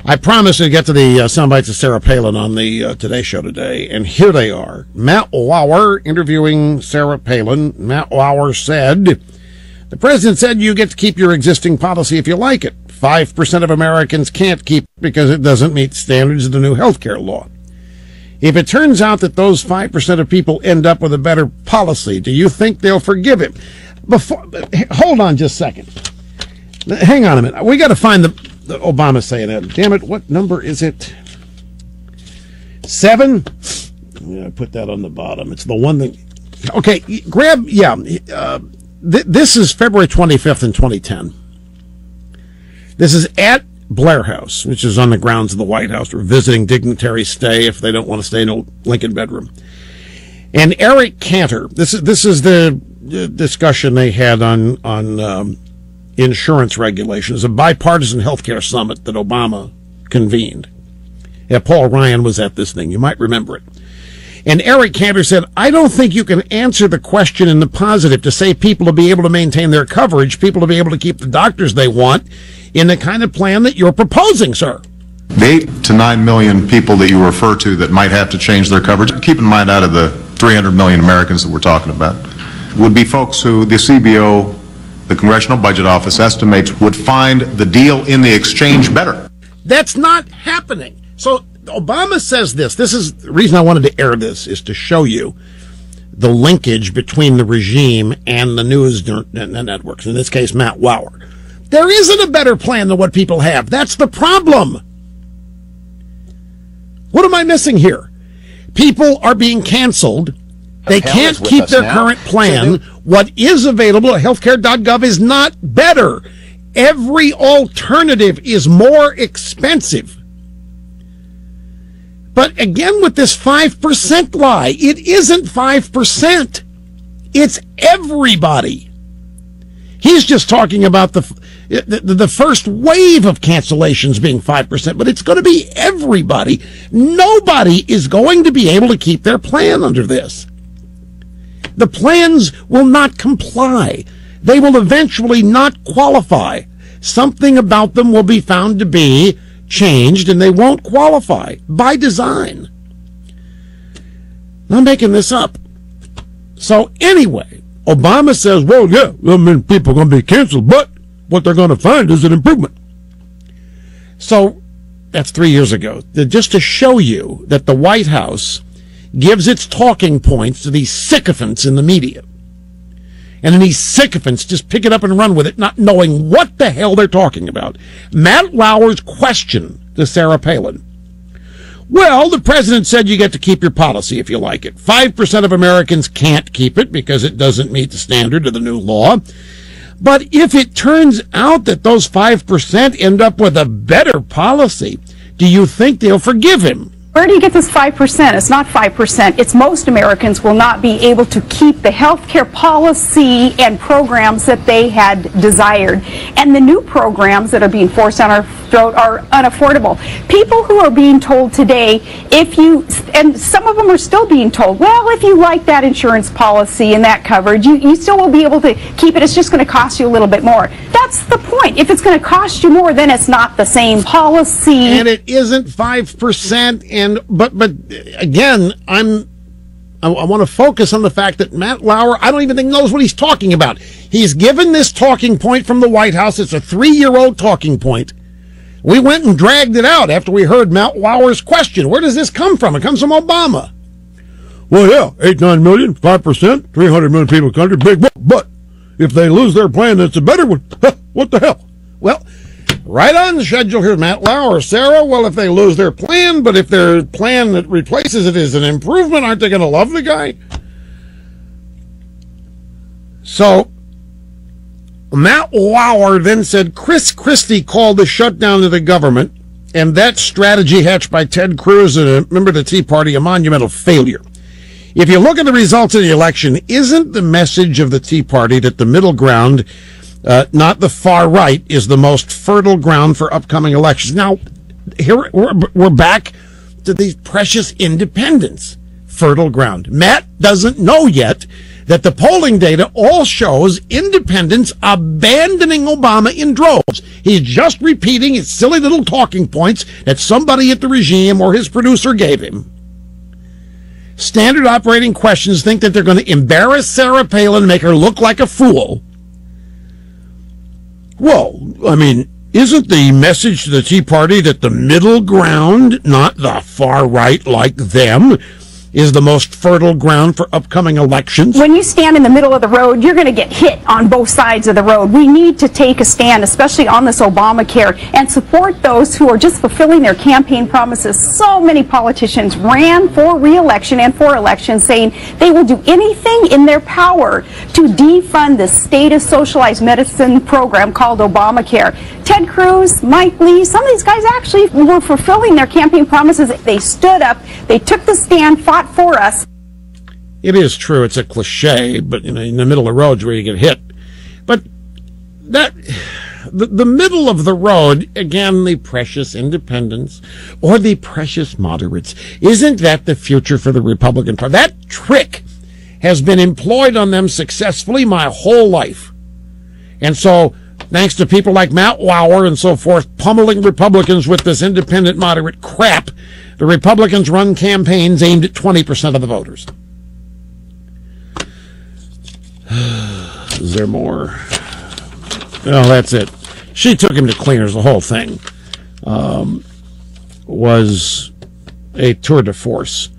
I promised to get to the soundbites of Sarah Palin on the Today Show today, and here they are. Matt Lauer interviewing Sarah Palin. Matt Lauer said, the president said you get to keep your existing policy if you like it. 5% of Americans can't keep it because it doesn't meet standards of the new health care law. If it turns out that those 5% of people end up with a better policy, do you think they'll forgive him? Hold on just a second. Hang on a minute. We got to find the Obama saying that. Damn it, what number is it? 7? Yeah, I put that on the bottom. It's the one that... Okay, grab... Yeah, this is February 25th in 2010. This is at Blair House, which is on the grounds of the White House, where visiting dignitaries stay if they don't want to stay in a Lincoln bedroom. And Eric Cantor, this is the discussion they had on insurance regulations, a bipartisan healthcare summit that Obama convened. Yeah, Paul Ryan was at this thing. You might remember it. And Eric Cantor said, I don't think you can answer the question in the positive to say people to be able to maintain their coverage, people to be able to keep the doctors they want in the kind of plan that you're proposing, sir. The 8 to 9 million people that you refer to that might have to change their coverage, keep in mind out of the 300 million Americans that we're talking about, would be folks who the CBO, the Congressional Budget Office, estimates would find the deal in the exchange better. That's not happening. So Obama says this. This is the reason I wanted to air this, is to show you the linkage between the regime and the news networks, in this case, Matt Lauer. There isn't a better plan than what people have. That's the problem. What am I missing here? People are being canceled. They can't keep their current plan. What is available at healthcare.gov is not better. Every alternative is more expensive. But again, with this 5% lie, it isn't 5%. It's everybody. He's just talking about the first wave of cancellations being 5%, but it's going to be everybody. Nobody is going to be able to keep their plan under this. The plans will not comply. They will eventually not qualify. Something about them will be found to be changed, and they won't qualify by design. I'm making this up. So anyway, Obama says, well, yeah, I mean, people are going to be canceled, but what they're going to find is an improvement. So that's 3 years ago. Just to show you that the White House gives its talking points to these sycophants in the media. And then these sycophants just pick it up and run with it, not knowing what the hell they're talking about. Matt Lauer's question to Sarah Palin. Well, the president said you get to keep your policy if you like it. 5% of Americans can't keep it because it doesn't meet the standard of the new law. But if it turns out that those 5% end up with a better policy, do you think they'll forgive him? Where do you get this 5%? It's not 5%. It's most Americans will not be able to keep the health care policy and programs that they had desired. And the new programs that are being forced on our throat are unaffordable. People who are being told today, and some of them are still being told, well, if you like that insurance policy and that coverage, you still will be able to keep it. It's just going to cost you a little bit more. That's the point. If it's going to cost you more, then it's not the same policy. And it isn't 5%. But again, I want to focus on the fact that Matt Lauer, I don't even think knows what he's talking about. He's given this talking point from the White House. It's a 3-year-old talking point. We went and dragged it out after we heard Matt Lauer's question. Where does this come from? It comes from Obama. Well, yeah, 8, 9 million, 5%, 300 million people in the country, big, but if they lose their plan, that's a better one. What the hell? Well, right on the schedule here, Matt Lauer. Sarah, well, if they lose their plan, but if their plan that replaces it is an improvement, aren't they going to love the guy? So, Matt Lauer then said Chris Christie called the shutdown of the government, and that strategy hatched by Ted Cruz and a member of the Tea Party a monumental failure. If you look at the results of the election, isn't the message of the Tea Party that the middle ground, not the far right, is the most fertile ground for upcoming elections? Now, here we're back to these precious independents. Fertile ground. Matt doesn't know yet that the polling data all shows independents abandoning Obama in droves. He's just repeating his silly little talking points that somebody at the regime or his producer gave him. Standard operating questions think that they're going to embarrass Sarah Palin, make her look like a fool. Well, I mean, isn't the message to the Tea Party that the middle ground, not the far right like them, is the most fertile ground for upcoming elections? When you stand in the middle of the road, you're going to get hit on both sides of the road. We need to take a stand, especially on this Obamacare, and support those who are just fulfilling their campaign promises. So many politicians ran for re-election and for elections saying they will do anything in their power to defund the state of socialized medicine program called Obamacare. Ted Cruz, Mike Lee, some of these guys actually were fulfilling their campaign promises. They stood up, they took the stand, fought for us. It is true, it's a cliche, but in the middle of roads where you get hit. But that the middle of the road, again, the precious independents or the precious moderates, isn't that the future for the Republican Party? That trick has been employed on them successfully my whole life. And so, thanks to people like Matt Lauer and so forth, pummeling Republicans with this independent moderate crap, the Republicans run campaigns aimed at 20% of the voters. Is there more? Well, that's it. She took him to cleaners. The whole thing was a tour de force.